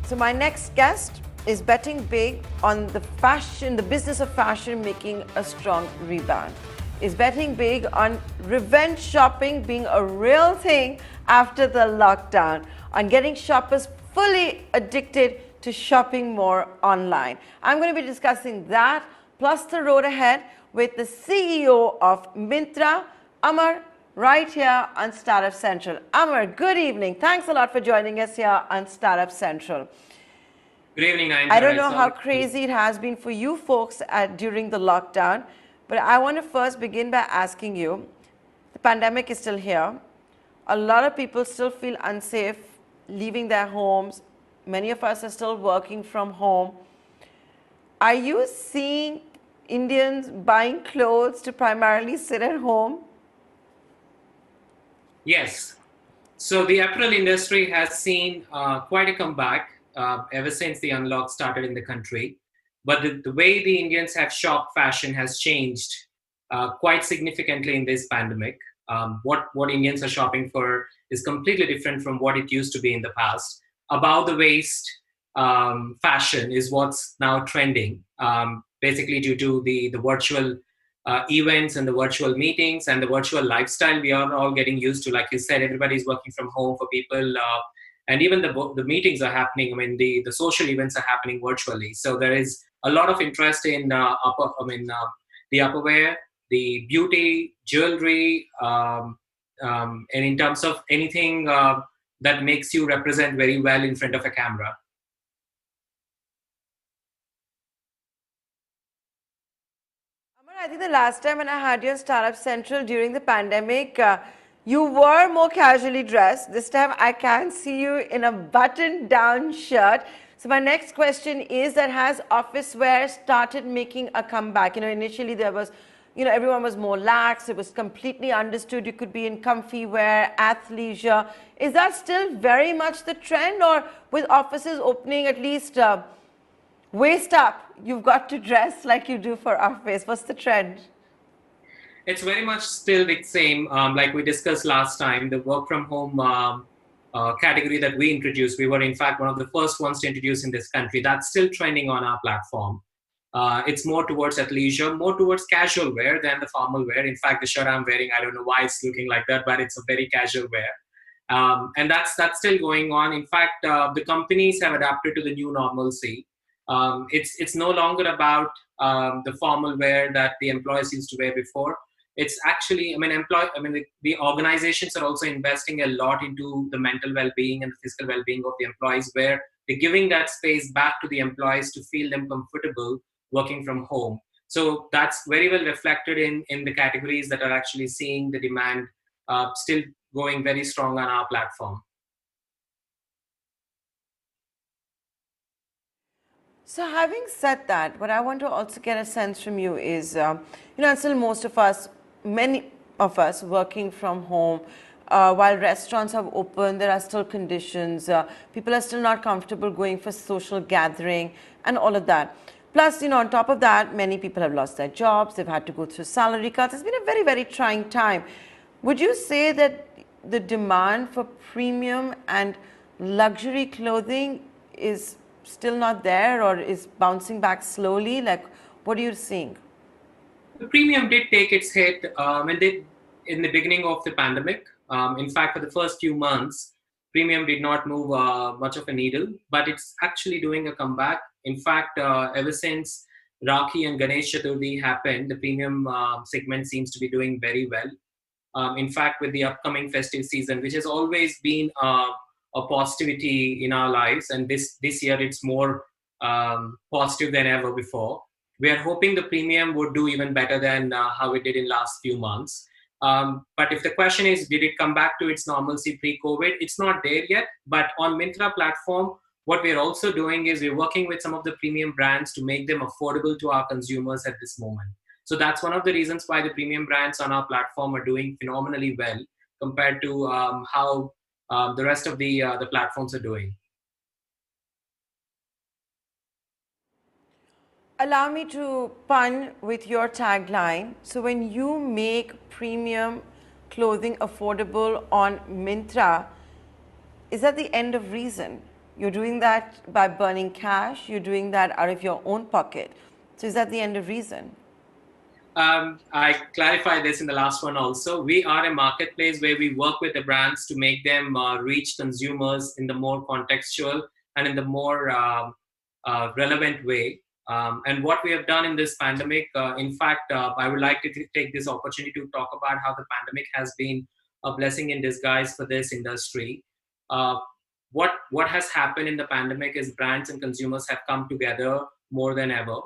So my next guest is betting big on the business of fashion making a strong rebound. Is betting big on revenge shopping being a real thing after the lockdown, on getting shoppers fully addicted to shopping more online. I'm going to be discussing that plus the road ahead with the CEO of Myntra, Amar, right here on Startup Central. Amar, good evening. Thanks a lot for joining us here on Startup Central. Good evening, Ayntra. I don't know how crazy it has been for you folks during the lockdown, but I want to first begin by asking you, the pandemic is still here. A lot of people still feel unsafe leaving their homes. Many of us are still working from home. Are you seeing Indians buying clothes to primarily sit at home? Yes. So the apparel industry has seen quite a comeback ever since the unlock started in the country. But the way the Indians have shopped fashion has changed quite significantly in this pandemic. What Indians are shopping for is completely different from what it used to be in the past. Above the waist fashion is what's now trending, basically due to the virtual events and the virtual meetings and the virtual lifestyle we are all getting used to. Like you said, everybody's working from home for people, and even the meetings are happening. I mean, the social events are happening virtually. So there is a lot of interest in the upperware, the beauty, jewelry, and in terms of anything that makes you represent very well in front of a camera. I think the last time when I had you on Startup Central during the pandemic, you were more casually dressed. This time I can see you in a button-down shirt. So my next question is that has office wear started making a comeback? Initially there was, everyone was more lax. It was completely understood you could be in comfy wear, athleisure. Is that still very much the trend, or with offices opening at least waist up, you've got to dress like you do for office? What's the trend? It's very much still the same. Like we discussed last time, the work from home category that we introduced, we were in fact one of the first ones to introduce in this country. That's still trending on our platform. It's more towards athleisure, more towards casual wear than the formal wear. In fact, the shirt I'm wearing, I don't know why it's looking like that, but it's a very casual wear. And that's still going on. In fact, the companies have adapted to the new normalcy. It's no longer about the formal wear that the employees used to wear before. It's actually, the organizations are also investing a lot into the mental well-being and the physical well-being of the employees, where they're giving that space back to the employees to feel them comfortable working from home. So that's very well reflected in the categories that are actually seeing the demand still going very strong on our platform. So having said that, what I want to also get a sense from you is, still many of us working from home, while restaurants have opened, there are still conditions. People are still not comfortable going for social gathering and all of that. Plus, on top of that, many people have lost their jobs. They've had to go through salary cuts. It's been a very, very trying time. Would you say that the demand for premium and luxury clothing is still not there, or is bouncing back slowly? Like, what are you seeing? The premium did take its hit in the beginning of the pandemic. In fact, for the first few months, premium did not move much of a needle, but it's actually doing a comeback. In fact, ever since Rakhi and Ganesh Chaturthi happened, the premium segment seems to be doing very well. In fact, with the upcoming festive season, which has always been a positivity in our lives, and this year it's more positive than ever before. We are hoping the premium would do even better than how it did in last few months. But if the question is, did it come back to its normalcy pre-COVID? It's not there yet. But on Myntra platform, what we're also doing is we're working with some of the premium brands to make them affordable to our consumers at this moment. So that's one of the reasons why the premium brands on our platform are doing phenomenally well compared to how the rest of the platforms are doing. Allow me to pun with your tagline. So when you make premium clothing affordable on Myntra, is that the end of reason? You're doing that by burning cash. You're doing that out of your own pocket. So is that the end of reason? I clarified this in the last one also. We are a marketplace where we work with the brands to make them reach consumers in the more contextual and in the more relevant way. And what we have done in this pandemic, in fact, I would like to take this opportunity to talk about how the pandemic has been a blessing in disguise for this industry. Uh, what has happened in the pandemic is brands and consumers have come together more than ever.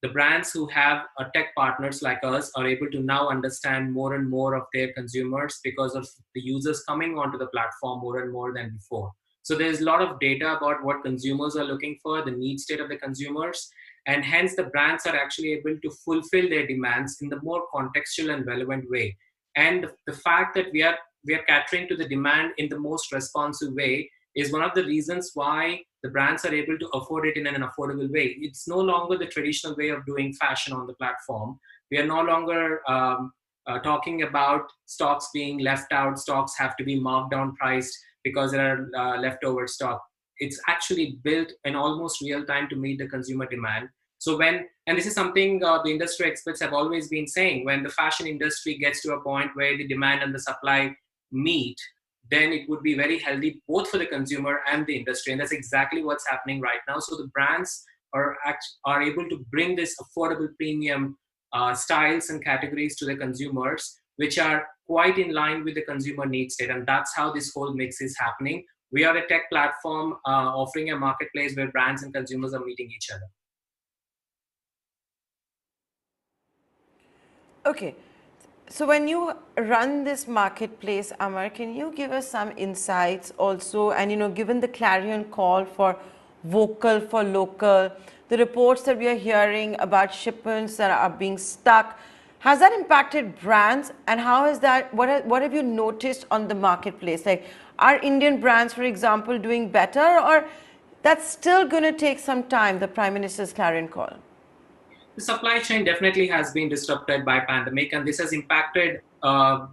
The brands who have tech partners like us are able to now understand more and more of their consumers because of the users coming onto the platform more and more than before. So there's a lot of data about what consumers are looking for, the need state of the consumers, and hence the brands are actually able to fulfill their demands in the more contextual and relevant way. And the fact that we are catering to the demand in the most responsive way is one of the reasons why the brands are able to afford it in an affordable way. It's no longer the traditional way of doing fashion on the platform. We are no longer talking about stocks being left out, stocks have to be marked down priced because there are leftover stock. It's actually built in almost real time to meet the consumer demand. So and this is something the industry experts have always been saying, when the fashion industry gets to a point where the demand and the supply meet, then it would be very healthy both for the consumer and the industry. And that's exactly what's happening right now. So the brands are able to bring this affordable premium styles and categories to the consumers, which are quite in line with the consumer needs state. And that's how this whole mix is happening. We are a tech platform offering a marketplace where brands and consumers are meeting each other. Okay. So when you run this marketplace, Amar, can you give us some insights also? And given the clarion call for vocal for local, the reports that we are hearing about shipments that are being stuck, has that impacted brands? And how is that? What have you noticed on the marketplace? Like, are Indian brands, for example, doing better, or that's still going to take some time? The Prime Minister's clarion call. The supply chain definitely has been disrupted by pandemic, and this has impacted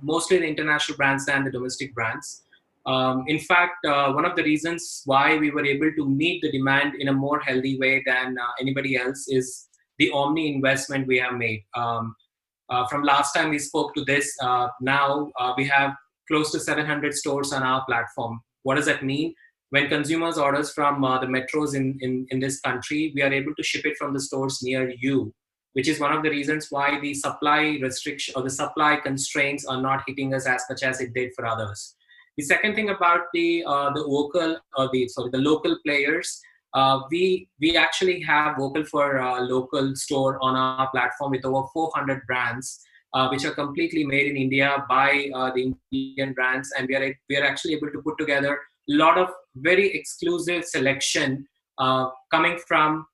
mostly the international brands than the domestic brands. In fact, one of the reasons why we were able to meet the demand in a more healthy way than anybody else is the omni investment we have made. From last time we spoke to this, now we have close to 700 stores on our platform. What does that mean? When consumers orders from the metros in this country, we are able to ship it from the stores near you, which is one of the reasons why the supply restriction or the supply constraints are not hitting us as much as it did for others. The second thing about the local or the local players, we actually have vocal for local store on our platform with over 400 brands, which are completely made in India by the Indian brands, and we are actually able to put together a lot of very exclusive selection coming from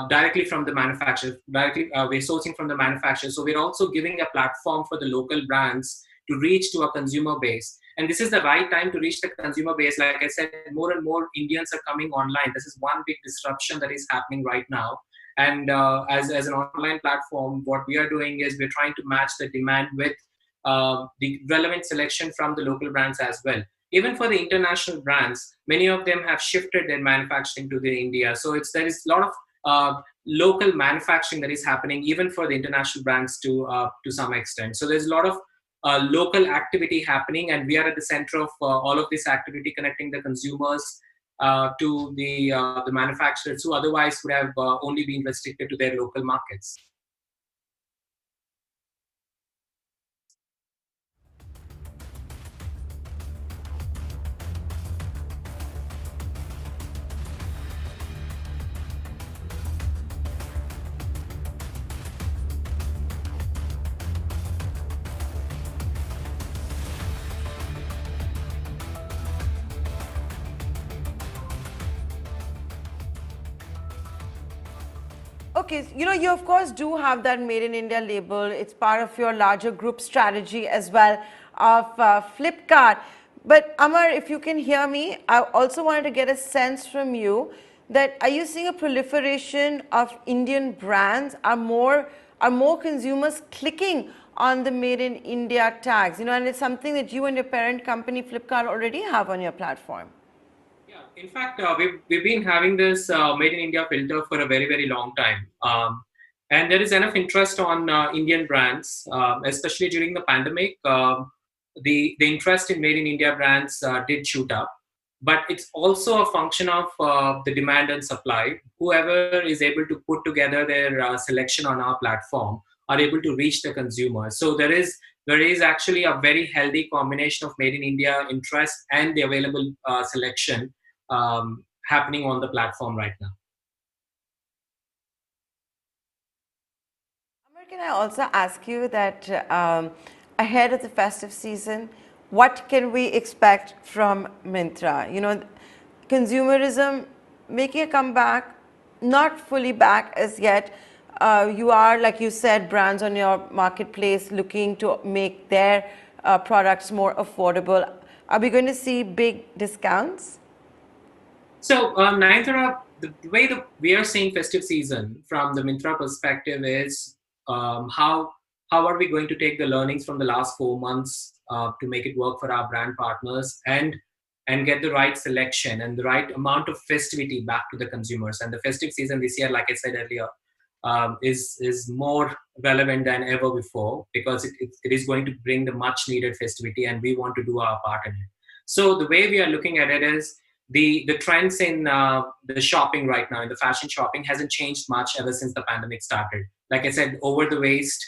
directly from the manufacturer. We're sourcing from the manufacturer, so we're also giving a platform for the local brands to reach to a consumer base. And this is the right time to reach the consumer base. Like I said, more and more Indians are coming online. This is one big disruption that is happening right now. And as an online platform, what we are doing is we're trying to match the demand with the relevant selection from the local brands as well. Even for the international brands, many of them have shifted their manufacturing to the India. So there is a lot of local manufacturing that is happening even for the international brands to some extent. So there's a lot of local activity happening, and we are at the center of all of this activity, connecting the consumers to the manufacturers who otherwise would have only been restricted to their local markets. Okay, you of course do have that Made in India label. It's part of your larger group strategy as well of Flipkart. But Amar, if you can hear me, I also wanted to get a sense from you that are you seeing a proliferation of Indian brands? Are more consumers clicking on the Made in India tags? And it's something that you and your parent company Flipkart already have on your platform. Yeah, In fact, we've been having this Made in India filter for a very, very long time. And there is enough interest on Indian brands, especially during the pandemic. The interest in Made in India brands did shoot up. But it's also a function of the demand and supply. Whoever is able to put together their selection on our platform are able to reach the consumer. So there is actually a very healthy combination of Made in India interest and the available selection happening on the platform right now. Amar, can I also ask you that ahead of the festive season, what can we expect from Myntra? Consumerism making a comeback, not fully back as yet. You are, like you said, brands on your marketplace looking to make their products more affordable. Are we going to see big discounts? So, Nayanthara, the way that we are seeing festive season from the Myntra perspective is how are we going to take the learnings from the last 4 months to make it work for our brand partners and get the right selection and the right amount of festivity back to the consumers. And the festive season this year, like I said earlier, is more relevant than ever before because it is going to bring the much needed festivity, and we want to do our part in it. So the way we are looking at it is the trends in the shopping right now, in the fashion shopping, hasn't changed much ever since the pandemic started. Like I said, over the waist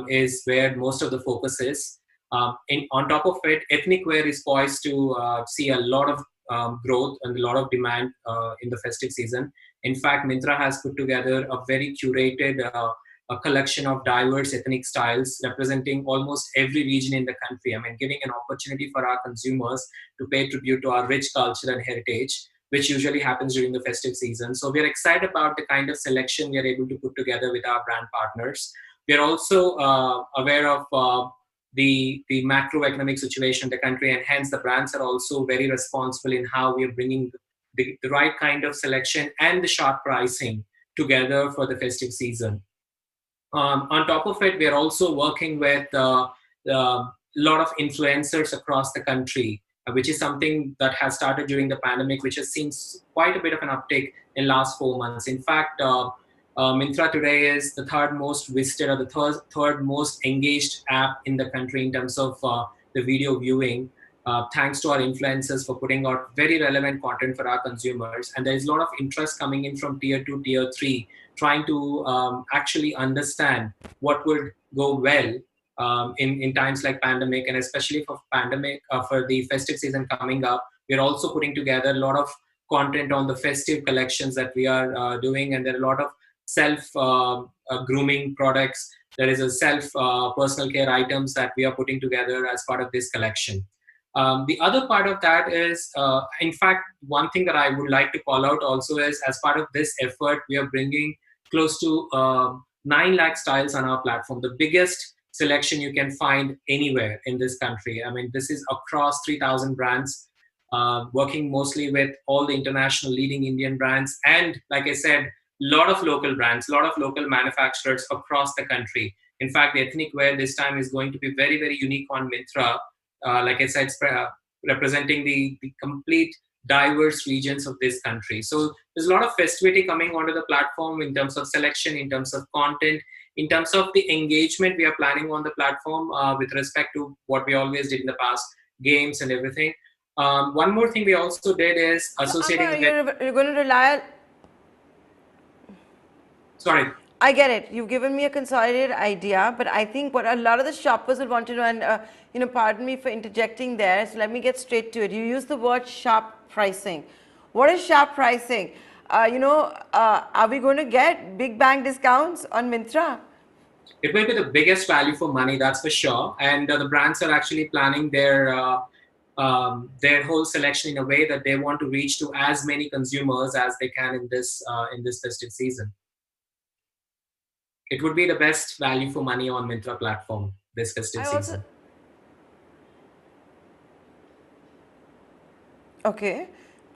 is where most of the focus is. On top of it, ethnic wear is poised to see a lot of growth and a lot of demand in the festive season. In fact, Myntra has put together a very curated a collection of diverse ethnic styles representing almost every region in the country. I mean, giving an opportunity for our consumers to pay tribute to our rich culture and heritage, which usually happens during the festive season. So we are excited about the kind of selection we are able to put together with our brand partners. We are also aware of the macroeconomic situation in the country, and hence the brands are also very responsible in how we are bringing the right kind of selection and the sharp pricing together for the festive season. On top of it, we are also working with a lot of influencers across the country, which is something that has started during the pandemic, which has seen quite a bit of an uptick in last 4 months. In fact, Myntra today is the third most visited or the third most engaged app in the country in terms of the video viewing. Thanks to our influencers for putting out very relevant content for our consumers. And there is a lot of interest coming in from tier 2, tier 3, trying to actually understand what would go well in times like pandemic, and especially for pandemic, for the festive season coming up. We're also putting together a lot of content on the festive collections that we are doing, and there are a lot of self grooming products. There is a self personal care items that we are putting together as part of this collection. The other part of that is, in fact, one thing that I would like to call out also is, as part of this effort, we are bringing close to 9 lakh styles on our platform, the biggest selection you can find anywhere in this country. I mean, this is across 3,000 brands, working mostly with all the international leading Indian brands. And like I said, lot of local brands, lot of local manufacturers across the country. In fact, the ethnic wear this time is going to be very, very unique on Myntra. Like I said, representing the complete diverse regions of this country. So there's a lot of festivity coming onto the platform in terms of selection, in terms of content, in terms of the engagement we are planning on the platform with respect to what we always did in the past, games and everything. One more thing we also did is associating Amar, with... you're going to rely. Sorry. I get it. You've given me a consolidated idea, but I think what a lot of the shoppers would want to know, and pardon me for interjecting there, so let me get straight to it. You use the word sharp pricing. What is sharp pricing? Are we going to get big bang discounts on Myntra? It will be the biggest value for money, that's for sure. And the brands are actually planning their whole selection in a way that they want to reach to as many consumers as they can in this festive season. It would be the best value for money on Myntra platform this festive season. Okay.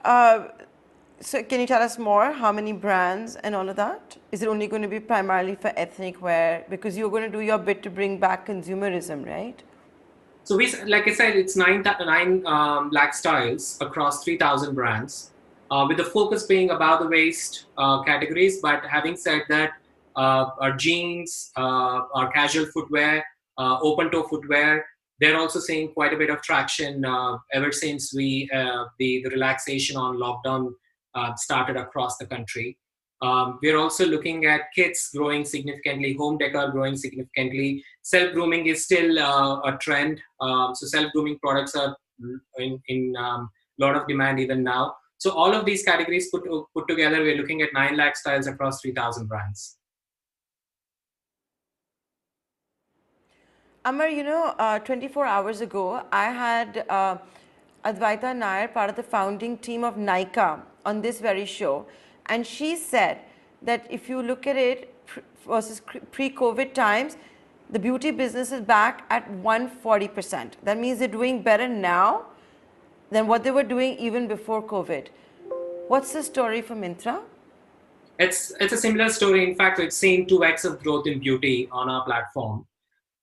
So can you tell us more? How many brands and all of that? Is it only going to be primarily for ethnic wear? Because you're going to do your bit to bring back consumerism, right? So like I said, it's 9 lakh styles across 3,000 brands. with the focus being above the waist categories. But having said that, our jeans, our casual footwear, open toe footwear, they're also seeing quite a bit of traction ever since the relaxation on lockdown started across the country. We're also looking at kits growing significantly, home decor growing significantly. Self grooming is still a trend. So self grooming products are in lot of demand even now. So all of these categories put together, we're looking at 9 lakh styles across 3,000 brands. Amar, 24 hours ago, I had Advaita Nair, part of the founding team of Nykaa, on this very show. And she said that if you look at it versus pre-COVID times, the beauty business is back at 140%. That means they're doing better now than what they were doing even before COVID. What's the story for Myntra? It's a similar story. In fact, we've seen 2x of growth in beauty on our platform.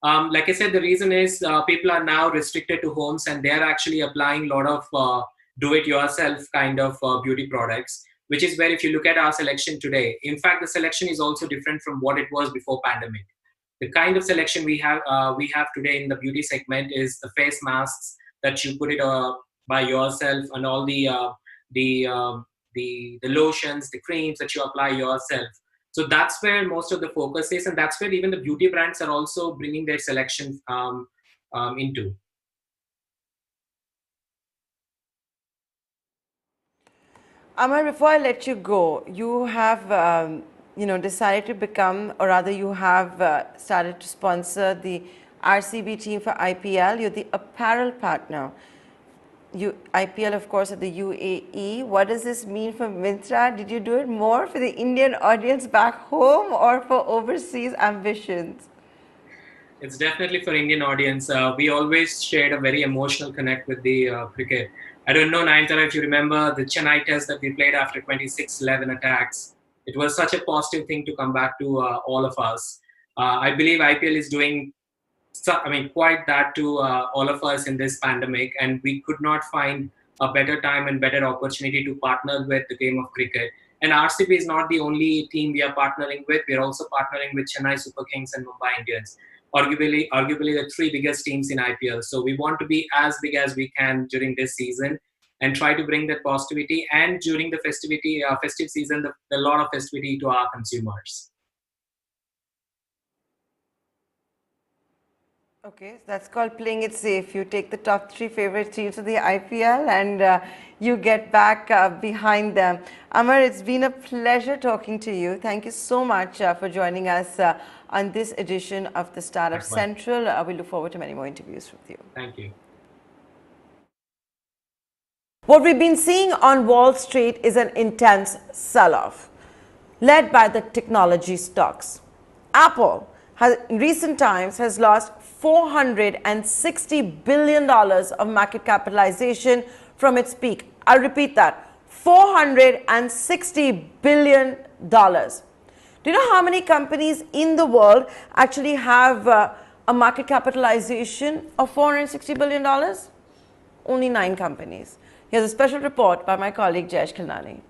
Like I said, the reason is people are now restricted to homes and they're actually applying a lot of do-it-yourself kind of beauty products, which is where if you look at our selection today, in fact, the selection is also different from what it was before pandemic. The kind of selection we have today in the beauty segment is the face masks that you put it by yourself, and all the the lotions, the creams that you apply yourself. So that's where most of the focus is, and that's where even the beauty brands are also bringing their selection into. Amar, before I let you go, you have decided to become, or rather, you have started to sponsor the RCB team for IPL. You're the apparel partner. IPL, of course, at the UAE. What does this mean for Myntra? Did you do it more for the Indian audience back home or for overseas ambitions? It's definitely for Indian audience. We always shared a very emotional connect with the cricket. I don't know, Nayantara, if you remember the Chennai test that we played after 26-11 attacks. It was such a positive thing to come back to all of us. I believe IPL is doing, quite that to all of us in this pandemic, and we could not find a better time and better opportunity to partner with the game of cricket. And RCB is not the only team we are partnering with. We are also partnering with Chennai Super Kings and Mumbai Indians, arguably the three biggest teams in IPL. So we want to be as big as we can during this season and try to bring that positivity, and during the festive season, a lot of festivity to our consumers. Okay, so that's called playing it safe. You take the top 3 favorite teams of the IPL and you get back behind them. Amar, it's been a pleasure talking to you. Thank you so much for joining us on this edition of the Startup Central. We look forward to many more interviews with you. Thank you. What we've been seeing on Wall Street is an intense sell-off, led by the technology stocks. Apple in recent times has lost $460 billion of market capitalization from its peak. I'll repeat that, $460 billion. Do you know how many companies in the world actually have a market capitalization of $460 billion? Only 9 companies. Here's a special report by my colleague Jayesh Khilnani.